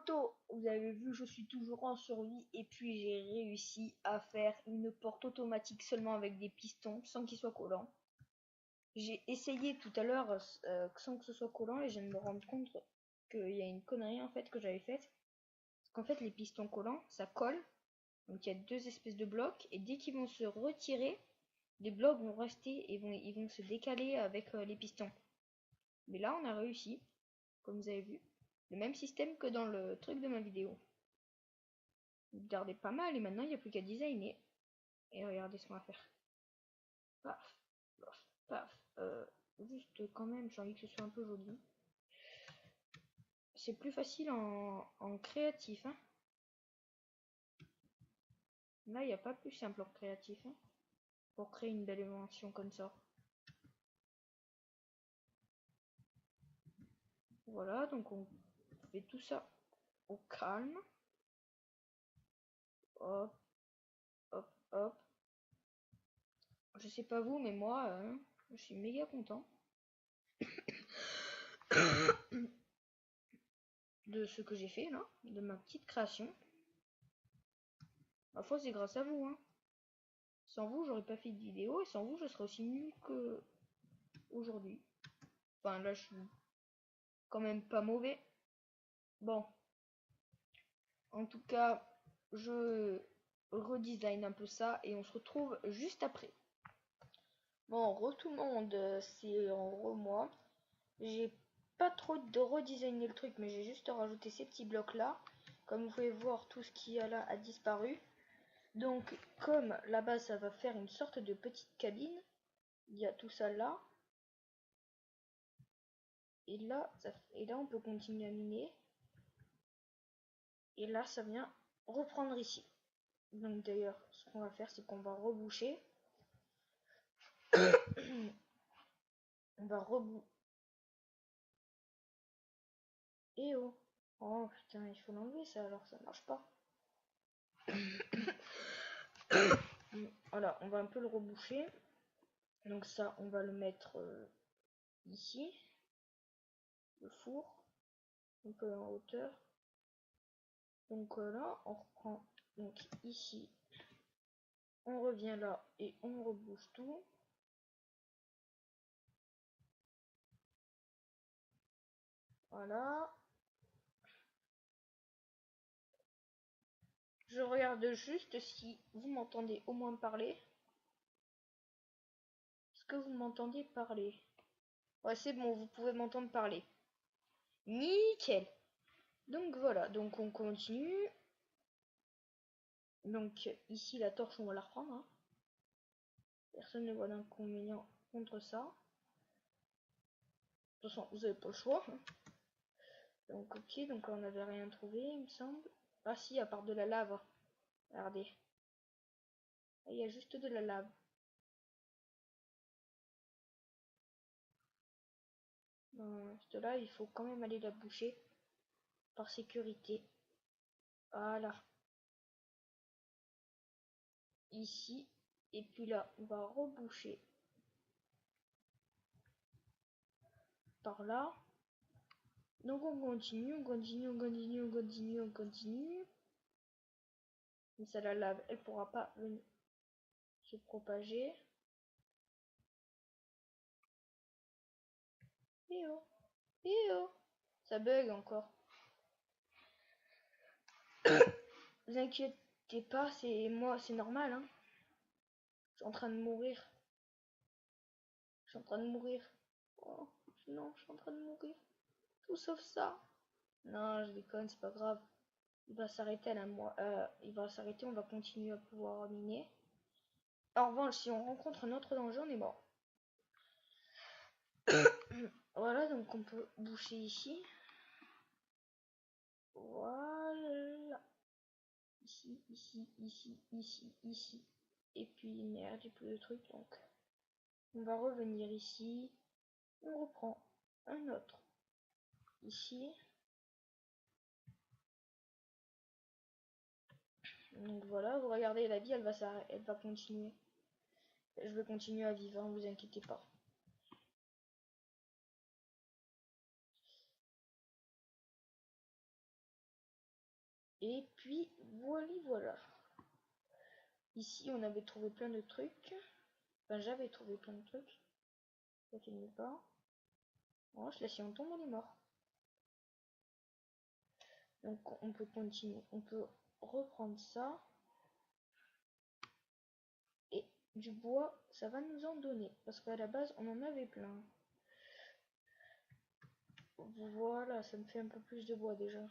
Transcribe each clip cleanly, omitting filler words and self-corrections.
Poto, vous avez vu, je suis toujours en survie et puis j'ai réussi à faire une porte automatique seulement avec des pistons sans qu'ils soient collants. J'ai essayé tout à l'heure sans que ce soit collant et je viens de me rendre compte qu'il y a une connerie en fait que j'avais faite. Parce qu'en fait les pistons collants ça colle, donc il y a deux espèces de blocs et dès qu'ils vont se retirer, les blocs vont rester et ils vont se décaler avec les pistons. Mais là on a réussi, comme vous avez vu. Le même système que dans le truc de ma vidéo. Regardez pas mal et maintenant il n'y a plus qu'à designer. Et regardez ce qu'on va faire. Paf, paf, paf. Juste quand même, j'ai envie que ce soit un peu joli. C'est plus facile en créatif. Hein. Là, il n'y a pas plus simple en créatif. Hein, pour créer une belle invention comme ça. Voilà, donc on fait tout ça au calme. Hop, hop, hop. Je sais pas vous, mais moi, je suis méga content de ce que j'ai fait là, de ma petite création. Ma foi, c'est grâce à vous. Hein. Sans vous, j'aurais pas fait de vidéo et sans vous, je serais aussi nul que aujourd'hui. Enfin, là, je suis quand même pas mauvais. Bon, en tout cas, je redesign un peu ça et on se retrouve juste après. Bon, tout le monde, c'est en moi. J'ai pas trop de redesigner le truc, mais j'ai juste rajouté ces petits blocs là. Comme vous pouvez voir, tout ce qui est là a disparu. Donc, comme là-bas, ça va faire une sorte de petite cabine, il y a tout ça là. Et là, on peut continuer à miner. Et là, ça vient reprendre ici. Donc d'ailleurs, ce qu'on va faire, c'est qu'on va reboucher. On va reboucher. Et oh. Oh putain, il faut l'enlever ça, alors ça marche pas. Voilà, on va un peu le reboucher. Donc ça, on va le mettre ici. Le four. Un peu en hauteur. Donc là, on reprend. Donc ici. On revient là et on rebouche tout. Voilà. Je regarde juste si vous m'entendez au moins parler. Est-ce que vous m'entendez parler? Ouais, c'est bon, vous pouvez m'entendre parler. Nickel. Donc voilà, donc on continue. Donc ici, la torche, on va la reprendre. Hein. Personne ne voit d'inconvénient contre ça. De toute façon, vous n'avez pas le choix. Hein. Donc ok, donc on n'avait rien trouvé, il me semble. Ah si, à part de la lave. Regardez. Il y a juste de la lave. Là, il faut quand même aller la boucher. Par sécurité. Voilà. Ici. Et puis là, on va reboucher. Par là. Donc on continue, on continue, on continue, on continue, on continue. Mais ça, la lave, elle pourra pas venir se propager. Et oh, et oh, ça bug encore. Vous inquiétez pas, c'est moi, c'est normal. Hein. Je suis en train de mourir. Je suis en train de mourir. Oh, non, je suis en train de mourir. Tout sauf ça. Non, je déconne, c'est pas grave. Il va s'arrêter à la il va s'arrêter, on va continuer à pouvoir miner. En revanche, si on rencontre un autre danger, on est mort. Voilà, donc on peut boucher ici. Voilà. Ici, ici, ici, ici, ici. Et puis merde, j'ai plus de trucs, donc on va revenir ici. On reprend un autre. Ici. Donc voilà, vous regardez, la vie, elle va continuer. Je vais continuer à vivre, hein, vous inquiétez pas. Et puis voilà. Ici on avait trouvé plein de trucs. Enfin j'avais trouvé plein de trucs. Ça finit pas. Oh, là si on tombe on est mort. Donc on peut continuer. On peut reprendre ça. Et du bois, ça va nous en donner. Parce qu'à la base on en avait plein. Voilà, ça me fait un peu plus de bois déjà.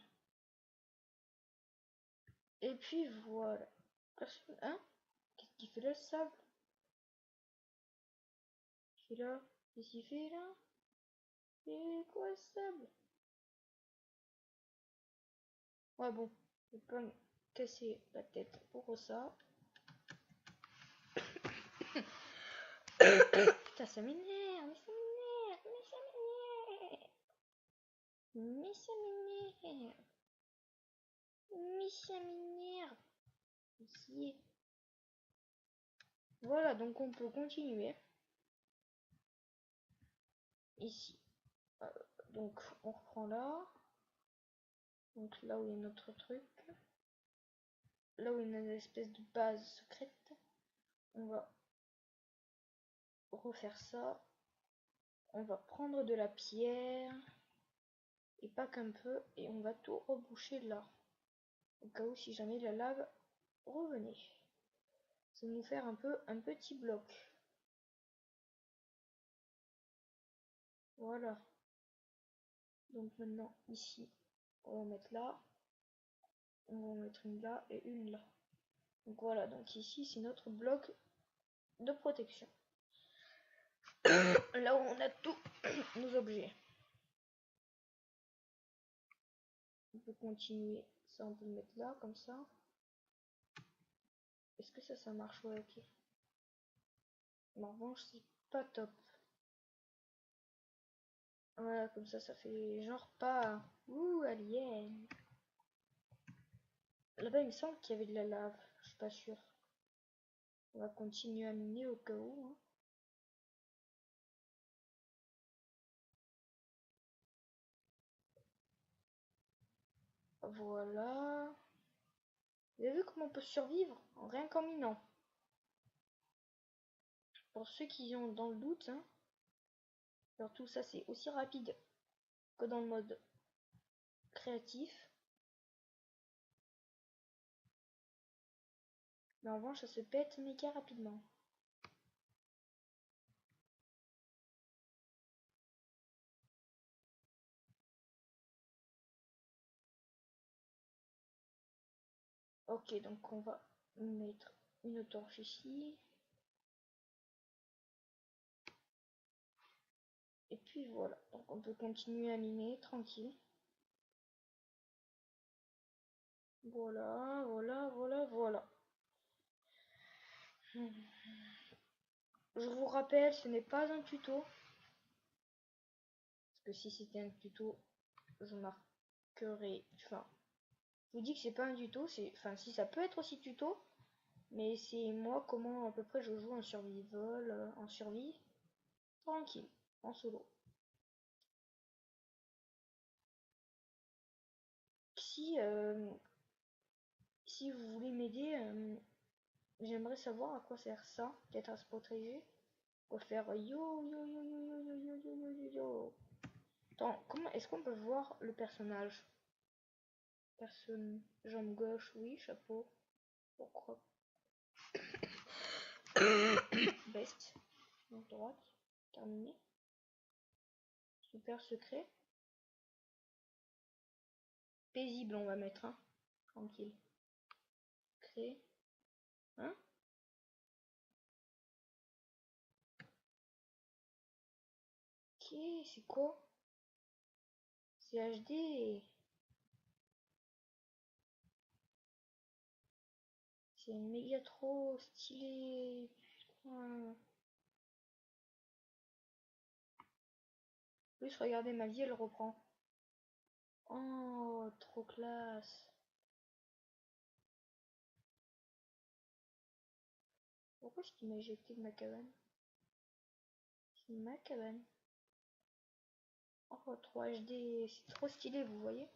Et puis voilà. Hein? Qu'est-ce qu'il fait là, le sable? Il fait là? Qu'est-ce qu'il fait là? Et quoi, le sable? Ouais, bon. Je vais pas me casser la tête pour ça. Putain, ça m'énerve, mais ça m'énerve, mais ça m'énerve. Mais ça m'énerve. Mais ça m'énerve. Ici. Voilà, donc on peut continuer. Ici. Donc on reprend là. Donc là où il y a notre truc. Là où il y a une espèce de base secrète. On va refaire ça. On va prendre de la pierre. Et pas qu'un peu. Et on va tout reboucher là. Au cas où si jamais la lave revenait. Ça va nous faire un peu un petit bloc. Voilà. Donc maintenant ici, on va mettre là. On va en mettre une là et une là. Donc voilà, donc ici c'est notre bloc de protection. Là où on a tous nos objets. On peut continuer. Ça on peut le mettre là comme ça. Est-ce que ça marche? Ouais, ok. Mais en revanche c'est pas top. Voilà, comme ça fait genre pas. Ouh, alien. Là-bas il me semble qu'il y avait de la lave. Je suis pas sûre. On va continuer à miner au cas où. Hein. Voilà. Vous avez vu comment on peut survivre rien qu'en minant? Pour ceux qui ont dans le doute, hein, alors tout ça c'est aussi rapide que dans le mode créatif. Mais en revanche ça se pète méga rapidement. Ok, donc on va mettre une torche ici. Et puis voilà, donc on peut continuer à miner tranquille. Voilà, voilà. Je vous rappelle, ce n'est pas un tuto. Parce que si c'était un tuto, je marquerai. Enfin, je vous dis que c'est pas un tuto, enfin si ça peut être aussi tuto, mais c'est moi comment à peu près je joue en survival, en survie, tranquille, en solo. Si si vous voulez m'aider, j'aimerais savoir à quoi sert ça, peut-être à se protéger. On va faire yo. Attends, comment est-ce qu'on peut voir le personnage? Personne, jambe gauche, oui, chapeau. Pourquoi? Veste, donc droite, terminé. Super secret. Paisible, on va mettre, hein. Tranquille. Créer. Hein? Ok, c'est quoi? C'est HD. C'est méga trop stylé. Putain. Plus, regardez, ma vie, elle reprend. Oh, trop classe. Pourquoi est-ce qu'il m'a éjecté de ma cabane? C'est ma cabane. Oh, trop HD. C'est trop stylé, vous voyez?